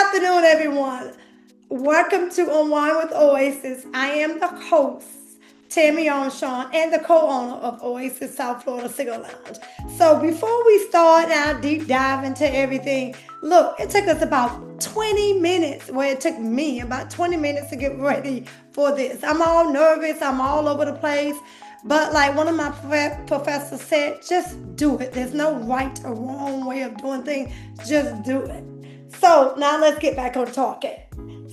afternoon, everyone. Welcome to Unwind with Oasis. I am the host, Tammy Armstrong, and the co-owner of Oasis South Florida Cigar Lounge. So before we start our deep dive into everything, look, it took us about 20 minutes. Well, it took me about 20 minutes to get ready for this. I'm all nervous. I'm all over the place. But like one of my professors said, just do it. There's no right or wrong way of doing things. Just do it. So now let's get back on talking.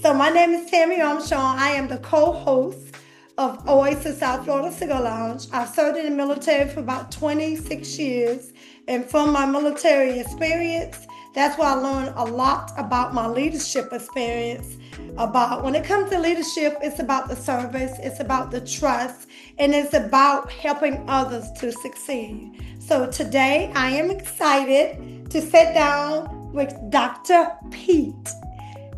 So my name is Tammy Armstrong. I am the co-host of Oasis South Florida Cigar Lounge. I've served in the military for about 26 years. And from my military experience, that's where I learned a lot about my leadership experience. About when it comes to leadership, it's about the service, it's about the trust, and it's about helping others to succeed. So today I am excited to sit down with Dr. Pete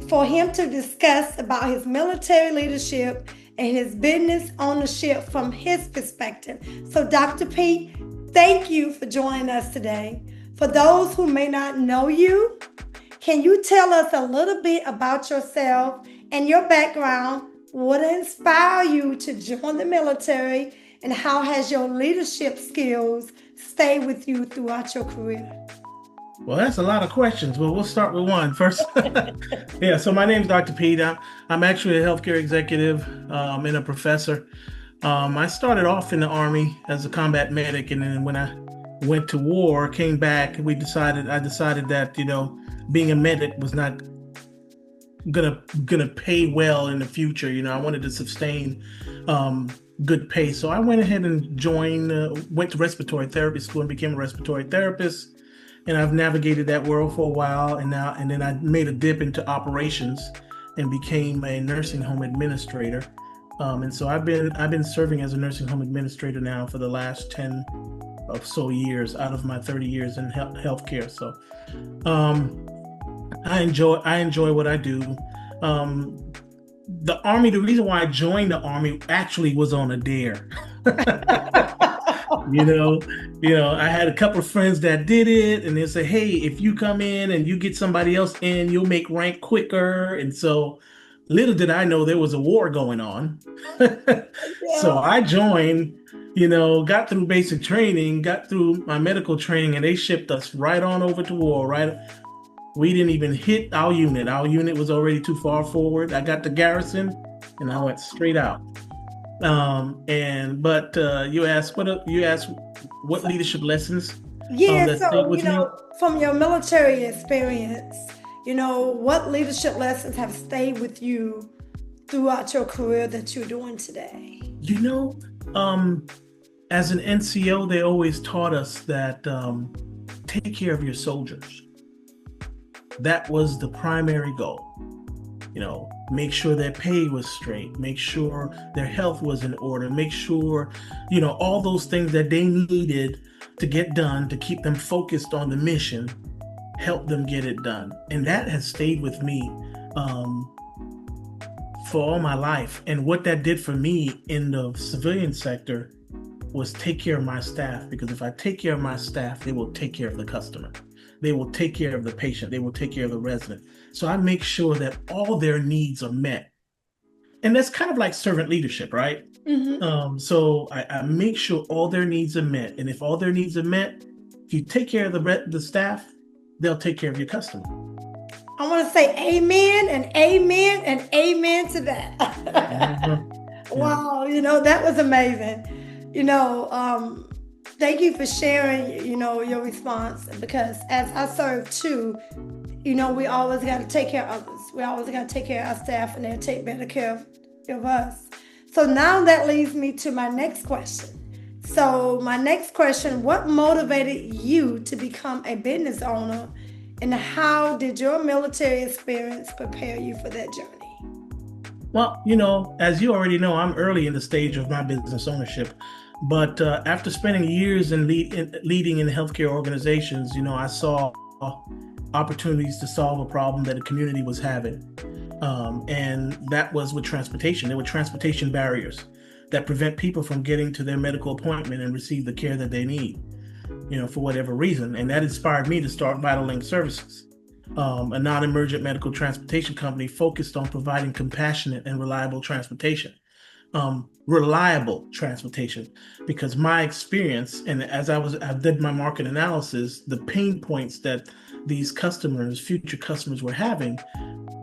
for him to discuss about his military leadership and his business ownership from his perspective. So Dr. Pete, thank you for joining us today. For those who may not know you, can you tell us a little bit about yourself and your background? What inspired you to join the military, and how has your leadership skills stayed with you throughout your career? Well, that's a lot of questions. Well, we'll start with one first. Yeah, so my name is Dr. Pete. I'm actually a healthcare executive and a professor. I started off in the Army as a combat medic, and then when I went to war, came back, I decided that, being a medic was not gonna pay well in the future. I wanted to sustain good pay. So I went ahead and went to respiratory therapy school and became a respiratory therapist. And I've navigated that world for a while, and then I made a dip into operations and became a nursing home administrator. And so I've been serving as a nursing home administrator now for the last 10 or so years out of my 30 years in healthcare. So I enjoy what I do. The Army, the reason why I joined the Army actually was on a dare. I had a couple of friends that did it, and they say, hey, if you come in and you get somebody else in, you'll make rank quicker. And so little did I know there was a war going on. So I joined, got through basic training, got through my medical training, and they shipped us right on over to war, right? We didn't even hit our unit. Our unit was already too far forward. I got the garrison and I went straight out. You asked what leadership lessons? Yeah, from your military experience, what leadership lessons have stayed with you throughout your career that you're doing today? As an NCO, they always taught us that take care of your soldiers. That was the primary goal. Make sure their pay was straight, make sure their health was in order, make sure, all those things that they needed to get done to keep them focused on the mission, help them get it done. And that has stayed with me for all my life. And what that did for me in the civilian sector was take care of my staff, because if I take care of my staff, they will take care of the customer. They will take care of the patient. They will take care of the resident. So I make sure that all their needs are met. And that's kind of like servant leadership, right? Mm-hmm. So I make sure all their needs are met. And if all their needs are met, if you take care of the staff, they'll take care of your customer. I want to say amen and amen and amen to that. Mm-hmm. Wow, that was amazing. Thank you for sharing, your response, because as I serve too, we always got to take care of others. We always got to take care of our staff, and they'll take better care of us. So now that leads me to my next question. So my next question, what motivated you to become a business owner, and how did your military experience prepare you for that journey? Well, as you already know, I'm early in the stage of my business ownership. But after spending years in leading in healthcare organizations, I saw opportunities to solve a problem that a community was having. And that was with transportation. There were transportation barriers that prevent people from getting to their medical appointment and receive the care that they need, for whatever reason. And that inspired me to start Vital Link Services. a non-emergent medical transportation company focused on providing compassionate and reliable transportation. Reliable transportation, because my experience, and as I did my market analysis, the pain points that these future customers were having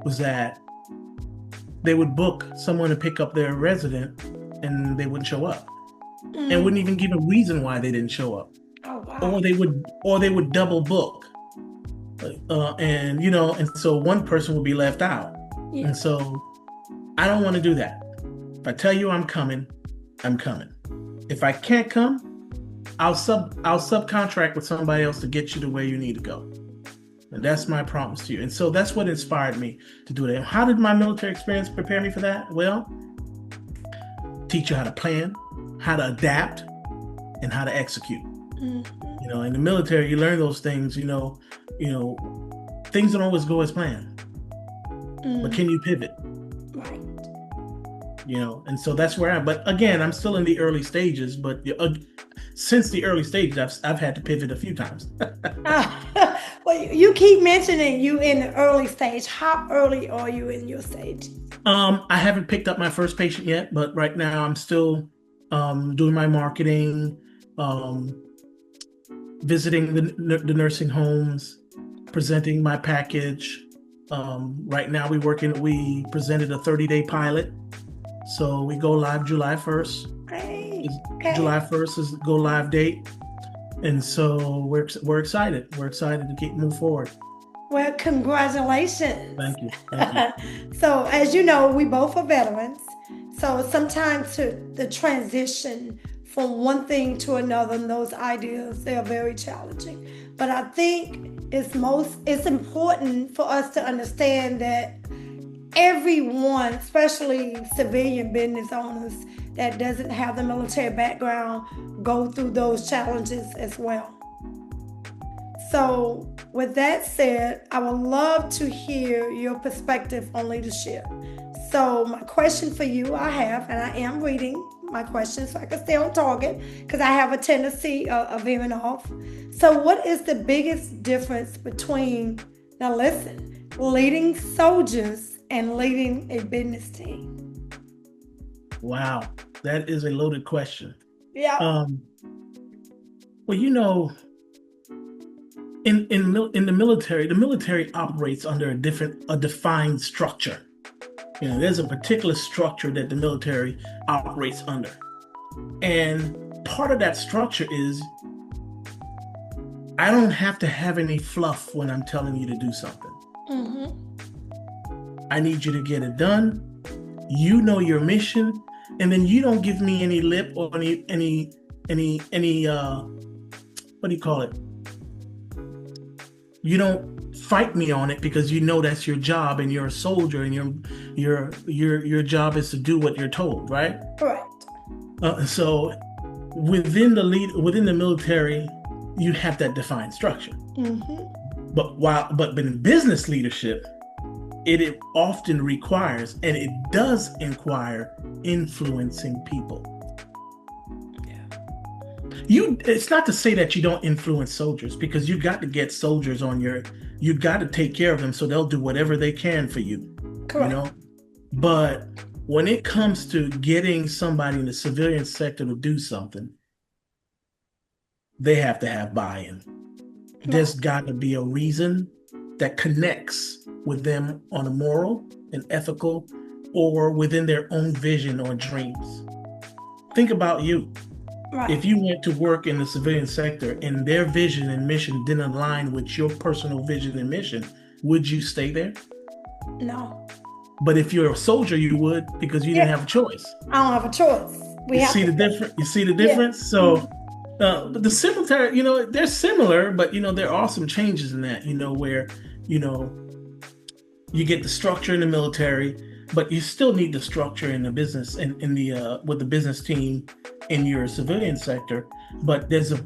was that they would book someone to pick up their resident and they wouldn't show up, and wouldn't even give a reason why they didn't show up. Oh, wow. Or they would double book. And so one person would be left out. Yeah. And so I don't want to do that. If I tell you I'm coming, I'm coming. If I can't come, I'll subcontract with somebody else to get you to where you need to go. And that's my promise to you. And so that's what inspired me to do that. How did my military experience prepare me for that? Well, teach you how to plan, how to adapt, and how to execute. Mm-hmm. In the military, you learn those things. Things don't always go as planned. But can you pivot? Right. And so that's where but again, I'm still in the early stages, but since the early stages, I've had to pivot a few times. Well, you keep mentioning you in the early stage. How early are you in your stage? I haven't picked up my first patient yet, but right now I'm still doing my marketing, visiting the nursing homes, presenting my package. Right now we presented a 30-day pilot. So we go live July 1st. Great. Okay. July 1st is the go live date. And so we're excited. We're excited to move forward. Well, congratulations. Thank you. So as you know, we both are veterans. So sometimes the transition from one thing to another and those ideas, they are very challenging. But I think it's important for us to understand that everyone, especially civilian business owners that doesn't have the military background, go through those challenges as well. So with that said, I would love to hear your perspective on leadership. So my question for you, and I am reading my questions so I can stay on target because I have a tendency of veering off. So what is the biggest difference between, now listen, leading soldiers and leading a business team? Wow, that is a loaded question. Yeah. Well, in the military operates under a defined structure. There's a particular structure that the military operates under. And part of that structure is I don't have to have any fluff when I'm telling you to do something. Mm-hmm. I need you to get it done. You know your mission, and then you don't give me any lip or any what do you call it? You don't fight me on it because you know that's your job and you're a soldier and your job is to do what you're told, right? Correct. So within the military, you have that defined structure. Mm-hmm. But in business leadership, it often requires, and it does require, influencing people. It's not to say that you don't influence soldiers, because you got to get soldiers you got to take care of them so they'll do whatever they can for you. Correct. But when it comes to getting somebody in the civilian sector to do something, they have to have buy-in. There's got to be a reason that connects with them on a moral and ethical, or within their own vision or dreams. Think about you. Right. If you went to work in the civilian sector and their vision and mission didn't align with your personal vision and mission, would you stay there? No. But if you're a soldier, you would, because you didn't have a choice. I don't have a choice. You see the difference? So the similar, they're similar, but there are some changes in that, where, you get the structure in the military, but you still need the structure in the business and with the business team in your civilian sector. But there's a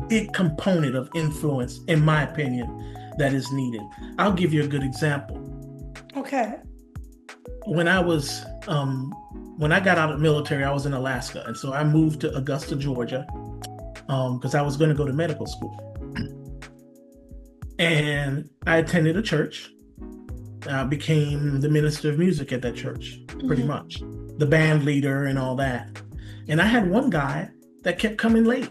big component of influence, in my opinion, that is needed. I'll give you a good example. Okay. When I got out of the military, I was in Alaska, and so I moved to Augusta, Georgia, because I was going to go to medical school. And I attended a church. I became the minister of music at that church, pretty much, the band leader and all that. And I had one guy that kept coming late.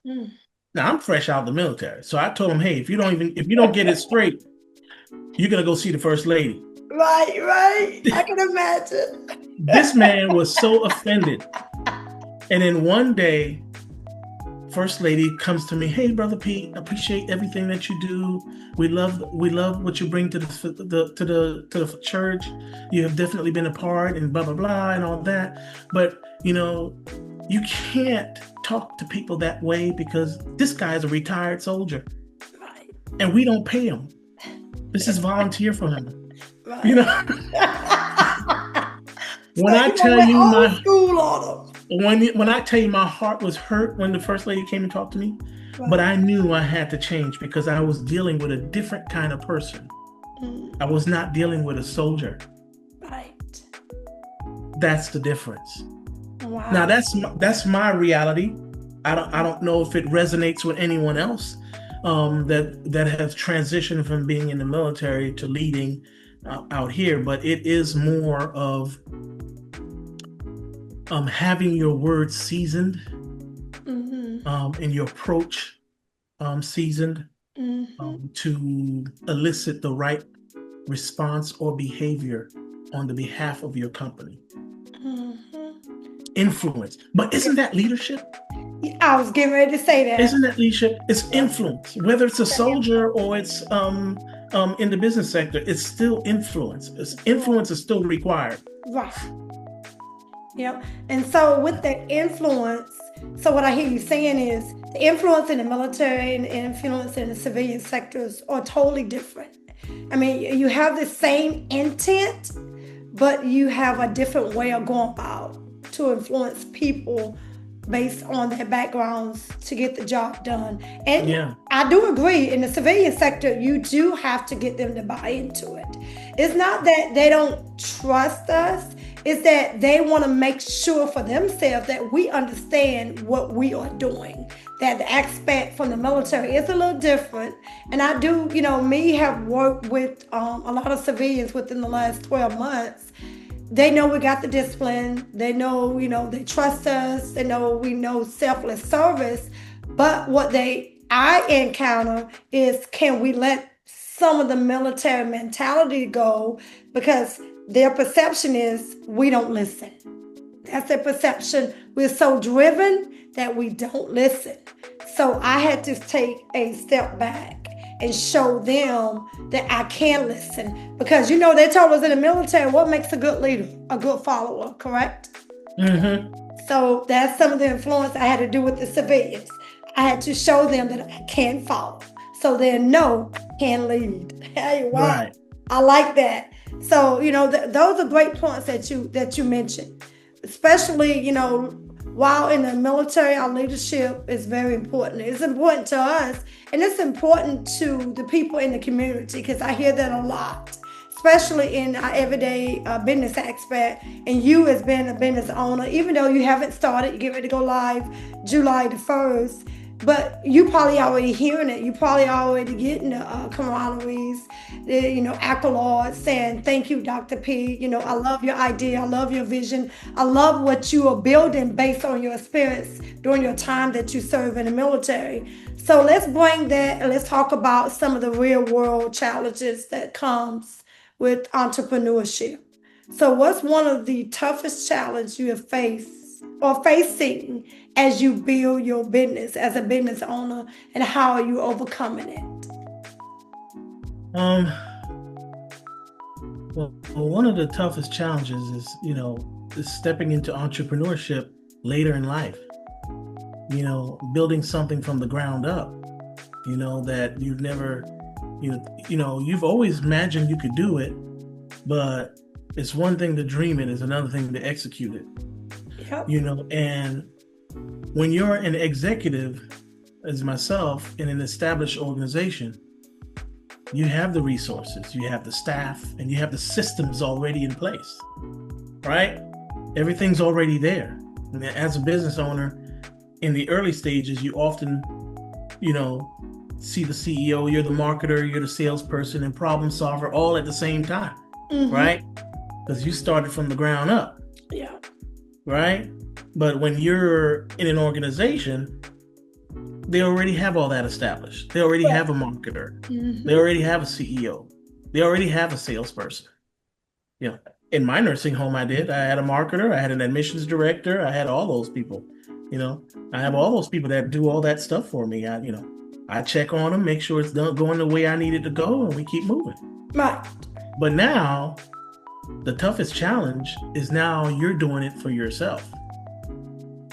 Now I'm fresh out of the military, so I told him, "Hey, if you don't get it straight, you're gonna go see the first lady." Right. I can imagine. This man was so offended. And then one day, First Lady comes to me, "Hey, Brother Pete, appreciate everything that you do. We love what you bring to the church. You have definitely been a part and blah blah blah and all that. But you can't talk to people that way because this guy is a retired soldier, Right. and we don't pay him. This is volunteer for him." Right. When I tell you my school on them. when I tell you my heart was hurt when the First Lady came and talked to me, right. But I knew I had to change because I was dealing with a different kind of person. I was not dealing with a soldier. Right. That's the difference. Wow. Now that's my reality. I don't know if it resonates with anyone else that has transitioned from being in the military to leading out here, but it is more of having your words seasoned, and your approach seasoned, to elicit the right response or behavior on the behalf of your company. Influence. But isn't that leadership? I was getting ready to say that. Isn't that leadership? It's influence. Whether it's a soldier or it's in the business sector, it's still influence. Influence is still required. Right. Yep. And so with the influence, so what I hear you saying is the influence in the military and influence in the civilian sectors are totally different. I mean, you have the same intent, but you have a different way of going about to influence people based on their backgrounds to get the job done. And I do agree, in the civilian sector, you do have to get them to buy into it. It's not that they don't trust us, it's that they want to make sure for themselves that we understand what we are doing, that the aspect from the military is a little different. And I do, me have worked with a lot of civilians within the last 12 months. They know we got the discipline. They know, they trust us. They know we know selfless service. But what I encounter is, can we let some of the military mentality go? Because their perception is we don't listen. That's their perception. We're so driven that we don't listen. So I had to take a step back and show them that I can listen. Because, they told us in the military, what makes a good leader? A good follower, correct? So that's some of the influence I had to do with the civilians. I had to show them that I can follow. So they know I can lead. Hey, wow. Right. I like that. So, those are great points that you mentioned. Especially, while in the military, our leadership is very important. It's important to us, and it's important to the people in the community, because I hear that a lot, especially in our everyday business aspect. And you, as being a business owner, even though you haven't started, you get ready to go live July the 1st, but you probably already hearing it. You probably already getting the camaraderies, the accolades saying, "Thank you, Dr. P. I love your idea. I love your vision. I love what you are building based on your experience during your time that you serve in the military." So let's bring that and let's talk about some of the real world challenges that comes with entrepreneurship. So what's one of the toughest challenges you have faced or facing as you build your business as a business owner, and how are you overcoming it? Well, one of the toughest challenges is stepping into entrepreneurship later in life. Building something from the ground up, that you've never, you've always imagined you could do it, but it's one thing to dream it, it's another thing to execute it. Yep. And when you're an executive, as myself, in an established organization, you have the resources, you have the staff, and you have the systems already in place, right? Everything's already there. And as a business owner, in the early stages, you often, see the CEO, you're the marketer, you're the salesperson and problem solver all at the same time, Mm-hmm. right? Because you started from the ground up, Yeah. right? But when you're in an organization, they already have all that established. They already have a marketer. Mm-hmm. They already have a CEO. They already have a salesperson. You know, in my nursing home, I had a marketer, I had an admissions director, I had all those people. You know, I have all those people that do all that stuff for me. I check on them, make sure it's going the way I need it to go, and we keep moving. Right. But now, the toughest challenge is now you're doing it for yourself.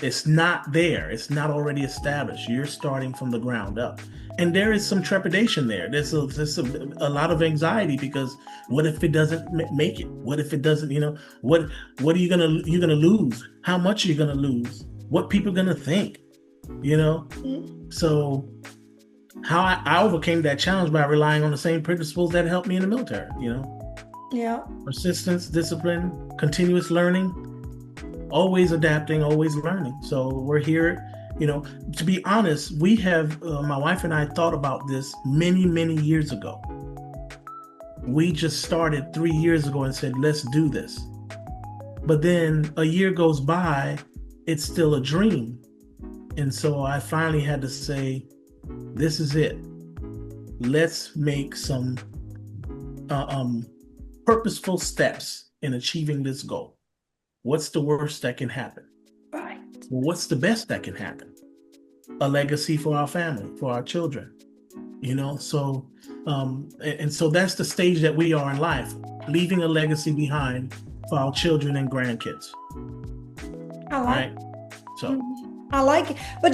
It's not there. It's not already established. You're starting from the ground up. And there is some trepidation there. There's a lot of anxiety because what if it doesn't make it? What if it doesn't, what are you're gonna lose? How much are you gonna lose? What people are gonna think? So how I overcame that challenge by relying on the same principles that helped me in the military, Yeah. Persistence, discipline, continuous learning, always adapting, always learning. So we're here, to be honest, we have, my wife and I thought about this many, many years ago. We just started 3 years ago and said, let's do this. But then a year goes by, it's still a dream. And so I finally had to say, this is it. Let's make some purposeful steps in achieving this goal. What's the worst that can happen? Right. Well, what's the best that can happen? A legacy for our family, for our children. So and so that's the stage that we are in life, leaving a legacy behind for our children and grandkids. I like right? So I like it. But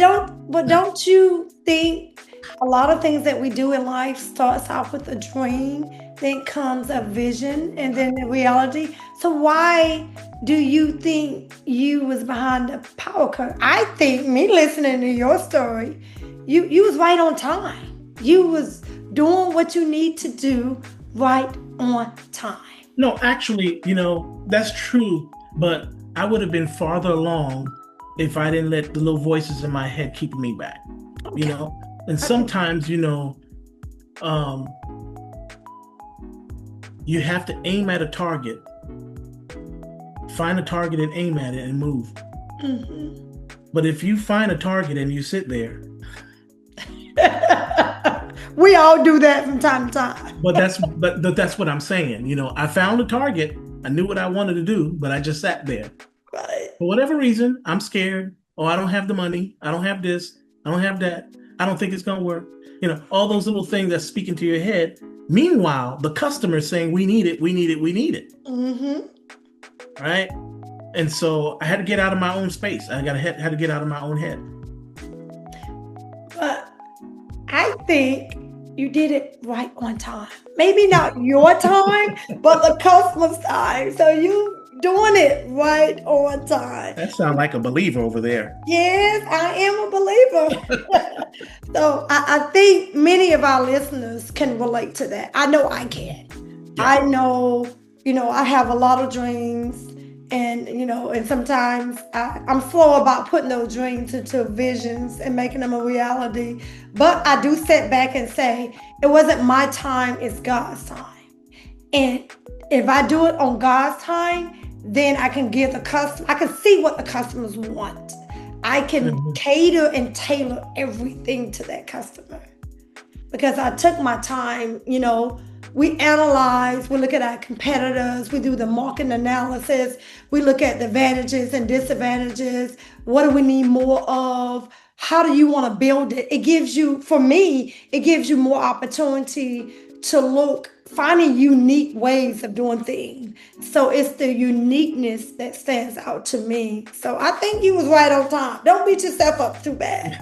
don't you think a lot of things that we do in life starts off with a dream, then comes a vision, and then the reality? So why do you think you was behind the power curve? I think, me listening to your story, you was right on time. You was doing what you need to do right on time. No, actually, that's true, but I would have been farther along if I didn't let the little voices in my head keep me back. Okay. And sometimes, you have to aim at a target, find a target and aim at it and move. Mm-hmm. But if you find a target and you sit there, we all do that from time to time. but that's what I'm saying. I found a target, I knew what I wanted to do, but I just sat there. Right. For whatever reason, I'm scared. Oh, I don't have the money. I don't have this. I don't have that. I don't think it's going to work. All those little things that speak into your head. Meanwhile, the customer is saying, we need it, we need it, we need it. Mm-hmm. Right? And so I had to get out of my own space. I had to get out of my own head. But I think you did it right on time. Maybe not your time, but the customer's time. So you doing it right on time. That sounds like a believer over there. Yes, I am a believer. So I think many of our listeners can relate to that. I know I can. Yeah. I know, I have a lot of dreams, and, and sometimes I'm slow about putting those dreams into visions and making them a reality. But I do sit back and say, it wasn't my time, it's God's time. And if I do it on God's time, then I can give I can see what the customers want. I can cater and tailor everything to that customer because I took my time. We analyze, we look at our competitors, we do the market analysis, we look at the advantages and disadvantages. What do we need more of? How do you want to build it? It gives you more opportunity to finding unique ways of doing things. So it's the uniqueness that stands out to me. So I think you was right on time. Don't beat yourself up too bad.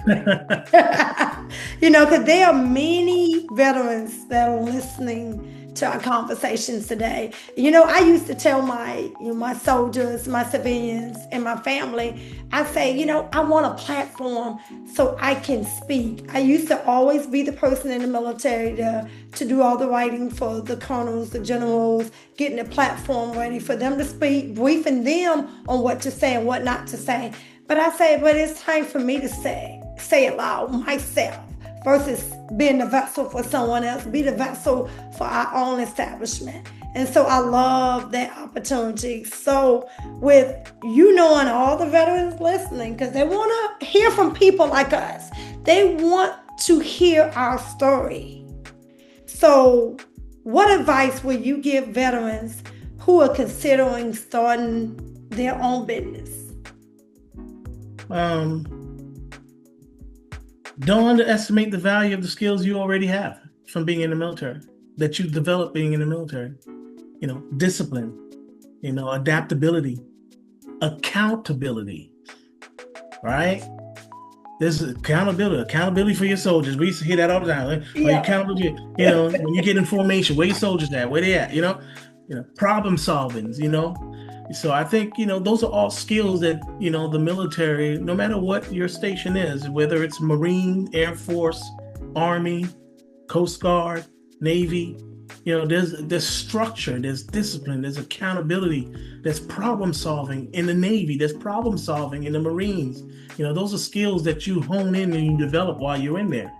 Because there are many veterans that are listening to our conversations today. I used to tell my soldiers, my civilians, and my family, I say, I want a platform so I can speak. I used to always be the person in the military to do all the writing for the colonels, the generals, getting the platform ready for them to speak, briefing them on what to say and what not to say. But I say, but it's time for me to say it loud myself versus being the vessel for someone else, be the vessel for our own establishment. And so I love that opportunity. So with you knowing all the veterans listening, because they want to hear from people like us, they want to hear our story. So what advice would you give veterans who are considering starting their own business? Don't underestimate the value of the skills you already have from being in the military, that you've developed being in the military. Discipline, adaptability, accountability, right? There's accountability for your soldiers. We used to hear that all the time. Accountability, when you get in formation, where your soldiers at? Where they at? Problem solving, So I think, those are all skills that, the military, no matter what your station is, whether it's Marine, Air Force, Army, Coast Guard, Navy, there's structure, there's discipline, there's accountability, there's problem solving in the Navy, there's problem solving in the Marines. Those are skills that you hone in and you develop while you're in there.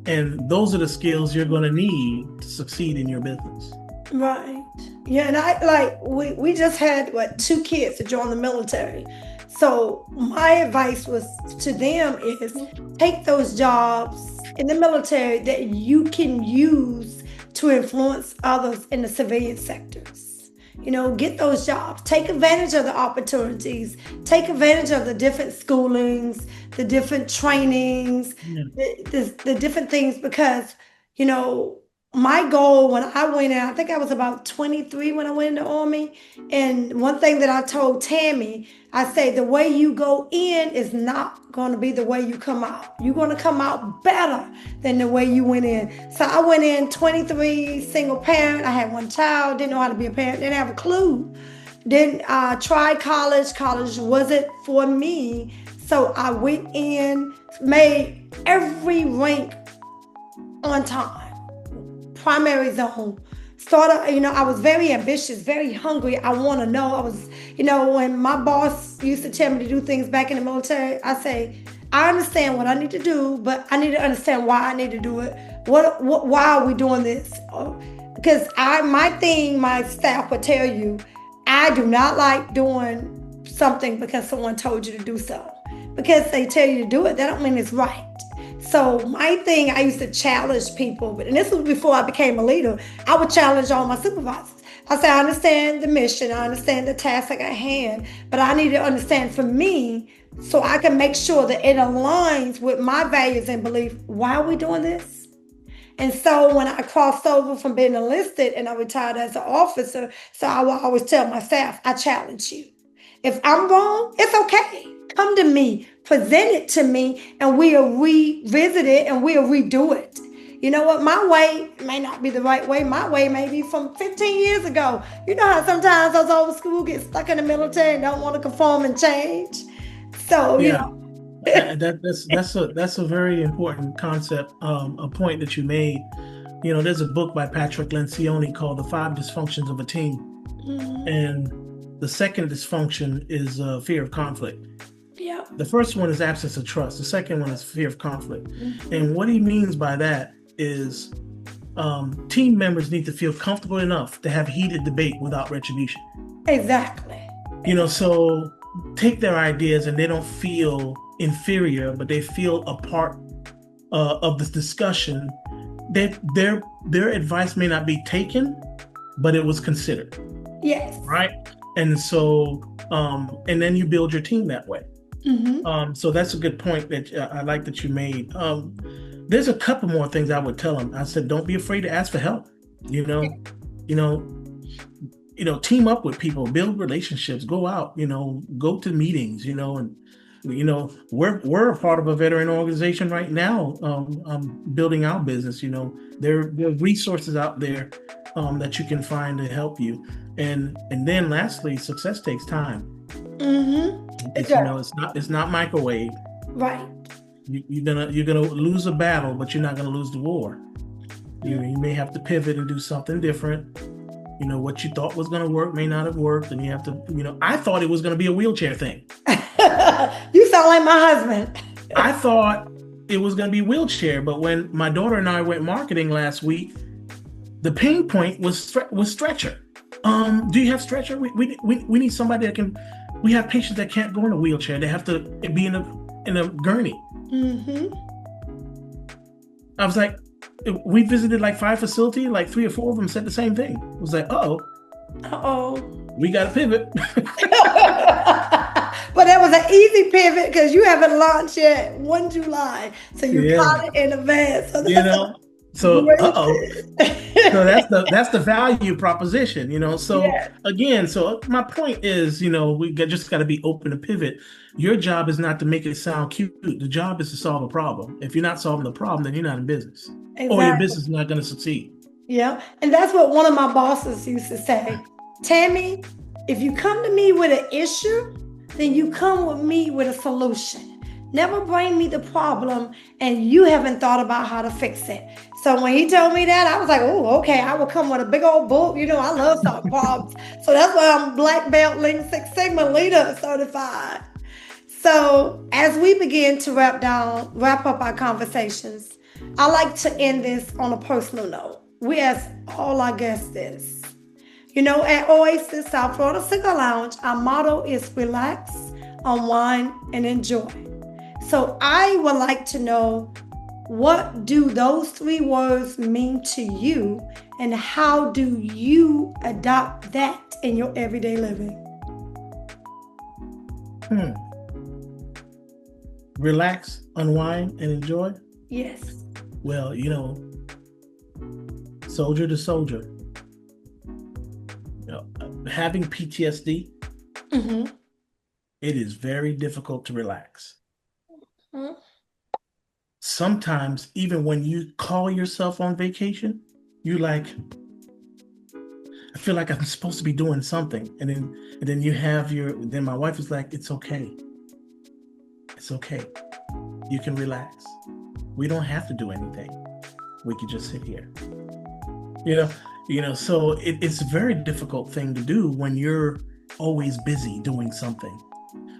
And those are the skills you're going to need to succeed in your business. Right. Yeah, and we just had 2 kids to join the military. So my advice to them is take those jobs in the military that you can use to influence others in the civilian sectors. Get those jobs. Take advantage of the opportunities. Take advantage of the different schoolings, the different trainings, the different things, because, my goal when I went out, I think I was about 23 when I went in the Army. And one thing that I told Tammy, I say the way you go in is not going to be the way you come out. You're going to come out better than the way you went in. So I went in 23, single parent. I had 1 child, didn't know how to be a parent, didn't have a clue. Then I tried college. College wasn't for me. So I went in, made every rank on time. Primary zone. Started, I was very ambitious, very hungry. I want to know. I was, when my boss used to tell me to do things back in the military, I say, I understand what I need to do, but I need to understand why I need to do it. Why are we doing this? Because my staff would tell you, I do not like doing something because someone told you to do so. Because they tell you to do it, that don't mean it's right. So my thing, I used to challenge people, and this was before I became a leader. I would challenge all my supervisors. I said, I understand the mission, I understand the task at hand, but I need to understand for me so I can make sure that it aligns with my values and belief. Why are we doing this? And so when I crossed over from being enlisted and I retired as an officer, so I will always tell my staff, I challenge you. If I'm wrong, it's okay. Come to me, present it to me, and we'll revisit it and we'll redo it. You know what? My way may not be the right way. My way may be from 15 years ago. You know how sometimes those old school get stuck in the military and don't want to conform and change. So, that's a very important concept, a point that you made. There's a book by Patrick Lencioni called The 5 Dysfunctions of a Team. Mm-hmm. And the second dysfunction is fear of conflict. Yeah. The first one is absence of trust. The second one is fear of conflict. Mm-hmm. And what he means by that is team members need to feel comfortable enough to have heated debate without retribution. Exactly. So take their ideas and they don't feel inferior, but they feel a part of this discussion. Their advice may not be taken, but it was considered. Yes. Right. And so, and then you build your team that way. Mm-hmm. So that's a good point that I like that you made. There's a couple more things I would tell them. I said, don't be afraid to ask for help. Team up with people, build relationships, go out, go to meetings, and we're a part of a veteran organization right now. Building our business, there are resources out there that you can find to help you. And then lastly, success takes time. Mm-hmm. It's not microwave. Right. You're gonna lose a battle, but you're not gonna lose the war. You may have to pivot and do something different. What you thought was gonna work may not have worked, and you have to. I thought it was gonna be a wheelchair thing. You sound like my husband. I thought it was going to be wheelchair. But when my daughter and I went marketing last week, the pain point was stretcher. Do you have stretcher? We need somebody that can. We have patients that can't go in a wheelchair. They have to be in a gurney. Mm-hmm. I was like, we visited like 5 facilities, like 3 or 4 of them said the same thing. It was like, we got to pivot. But that was an easy pivot because you haven't launched yet 1 July. So you caught it in advance. So So that's the value proposition, So again, so my point is, we just got to be open to pivot. Your job is not to make it sound cute. The job is to solve a problem. If you're not solving the problem, then you're not in business, or your business is not going to succeed. Yeah, and that's what one of my bosses used to say. Tammy, if you come to me with an issue, then you come with me with a solution. Never bring me the problem and you haven't thought about how to fix it. So when he told me that, I was like, oh, okay, I will come with a big old book. I love solving problems. So that's why I'm Black Belt Lean Six Sigma Leader certified. So as we begin to wrap up our conversations, I like to end this on a personal note. We ask all our guests this. At Oasis, South Florida Cigar Lounge, our motto is relax, unwind, and enjoy. So I would like to know, what do those 3 words mean to you, and how do you adopt that in your everyday living? Relax, unwind, and enjoy? Yes. Well, soldier to soldier. Having PTSD, it is very difficult to relax. Sometimes, even when you call yourself on vacation, you like, I feel like I'm supposed to be doing something. And then you have then my wife is like, it's okay. It's okay. You can relax. We don't have to do anything. We could just sit here. So it's a very difficult thing to do when you're always busy doing something.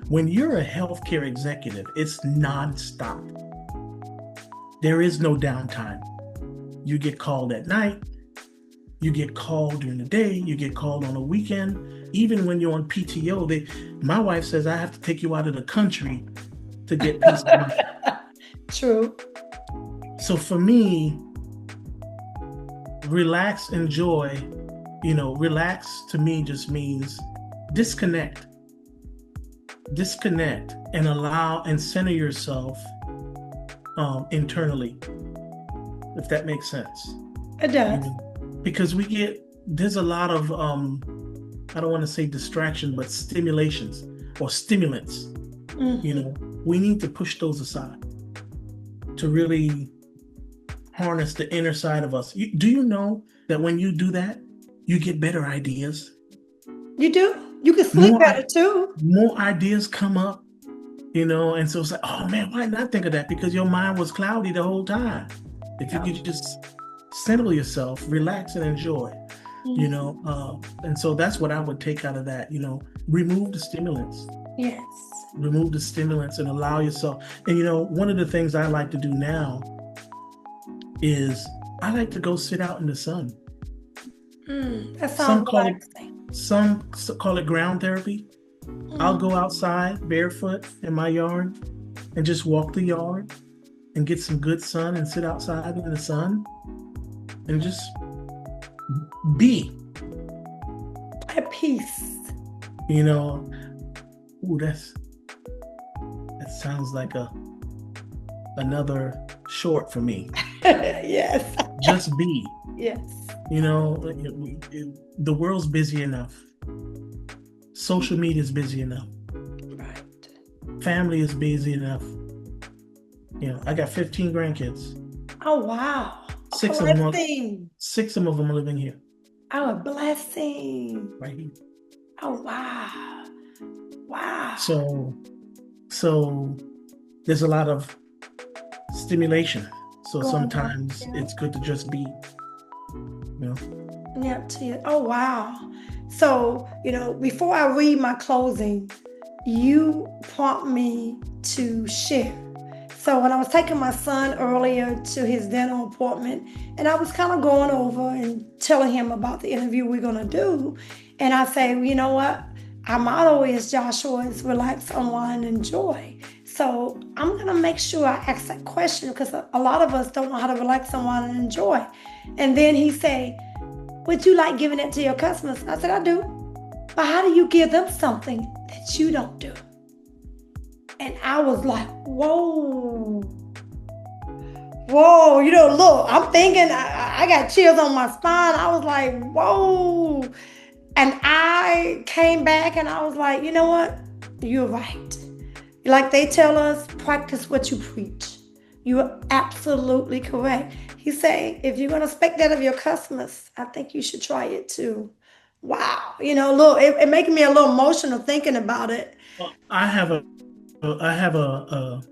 When you're a healthcare executive, it's nonstop. There is no downtime. You get called at night. You get called during the day. You get called on a weekend. Even when you're on PTO, my wife says, I have to take you out of the country to get peace of mind. True. So for me, relax, enjoy, relax to me just means disconnect and allow and center yourself internally, if that makes sense. It does. Because there's a lot of, I don't want to say distraction, but stimulations or stimulants. Mm-hmm. We need to push those aside to really harness the inner side of us. Do you know that when you do that, you get better ideas? You do. You can sleep better too. More ideas come up, and so it's like, oh man, why not think of that? Because your mind was cloudy the whole time. If you could just settle yourself, relax and enjoy, and so that's what I would take out of that, remove the stimulants. Yes. Remove the stimulants and allow yourself. And one of the things I like to do now is I like to go sit out in the sun. That sounds relaxing. Some call it ground therapy. I'll go outside barefoot in my yard and just walk the yard and get some good sun and sit outside in the sun and just be at peace. That sounds like another short for me. Yes. Just be. Yes. The world's busy enough. Social media is busy enough. Right. Family is busy enough. I got 15 grandkids. Oh, wow. Six of them are living here. Oh, a blessing. Right here. Oh, wow. Wow. So there's a lot of stimulation. So sometimes it's good to just be, Yeah. Oh, wow. So, before I read my closing, you prompt me to share. So when I was taking my son earlier to his dental appointment, and I was kind of going over and telling him about the interview we're going to do, and I say, well, you know what? Our motto is, Joshua, is relax, unwind, enjoy. So I'm going to make sure I ask that question because a lot of us don't know how to relax, unwind, and enjoy. And then he say, would you like giving it to your customers? I said, I do. But how do you give them something that you don't do? And I was like, whoa. Whoa, look, I'm thinking, I got chills on my spine. I was like, whoa. And I came back and I was like, you know what? You're right. Like they tell us, practice what you preach. You are absolutely correct. He said, if you're going to expect that of your customers, I think you should try it too. Wow. Look, it making me a little emotional thinking about it. Well, I have a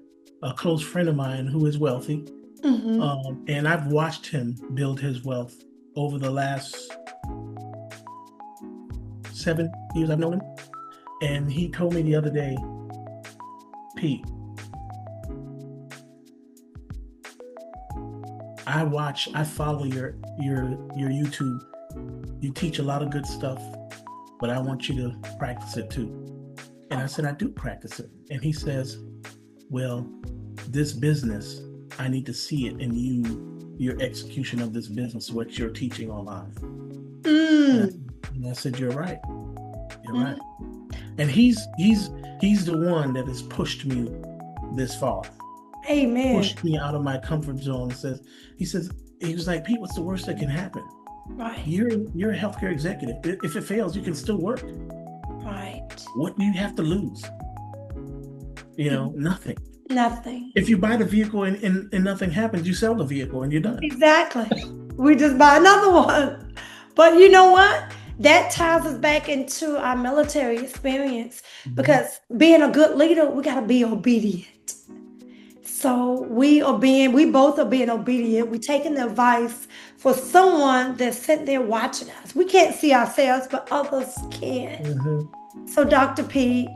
close friend of mine who is wealthy. Mm-hmm. And I've watched him build his wealth over the last 7 years I've known him. And he told me the other day, Pete, I follow your YouTube. You teach a lot of good stuff, but I want you to practice it too. And I said, I do practice it. And he says, well, this business, I need to see it in your execution of this business, what you're teaching online. And I said, you're right. You're right. And he's the one that has pushed me this far. Amen. Pushed me out of my comfort zone. He was like, Pete, what's the worst that can happen? Right. You're a healthcare executive. If it fails, you can still work. Right. What do you have to lose? Nothing. Nothing. If you buy the vehicle and nothing happens, you sell the vehicle and you're done. Exactly. We just buy another one. But you know what? That ties us back into our military experience, because being a good leader, we got to be obedient. So we both are being obedient. We're taking the advice for someone that's sitting there watching us. We can't see ourselves, but others can. Mm-hmm. So Dr. P,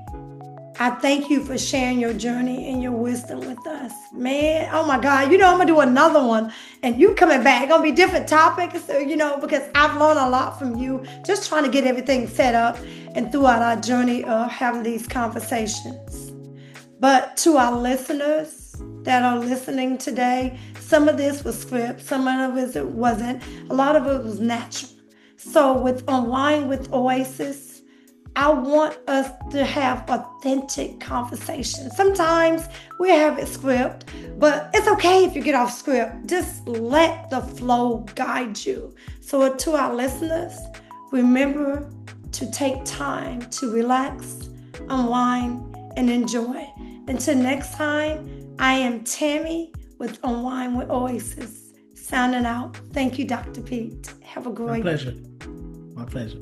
I thank you for sharing your journey and your wisdom with us. Man, oh my God, I'm going to do another one. And you coming back, going to be different topics, because I've learned a lot from you, just trying to get everything set up and throughout our journey of having these conversations. But to our listeners that are listening today, some of this was script, some of it wasn't. A lot of it was natural. So with Unwind with Oasis, I want us to have authentic conversations. Sometimes we have a script, but it's okay if you get off script. Just let the flow guide you. So to our listeners, remember to take time to relax, unwind, and enjoy. Until next time, I am Tammy with Unwind with Oasis, signing out. Thank you, Dr. Pete. Have a great day. My pleasure.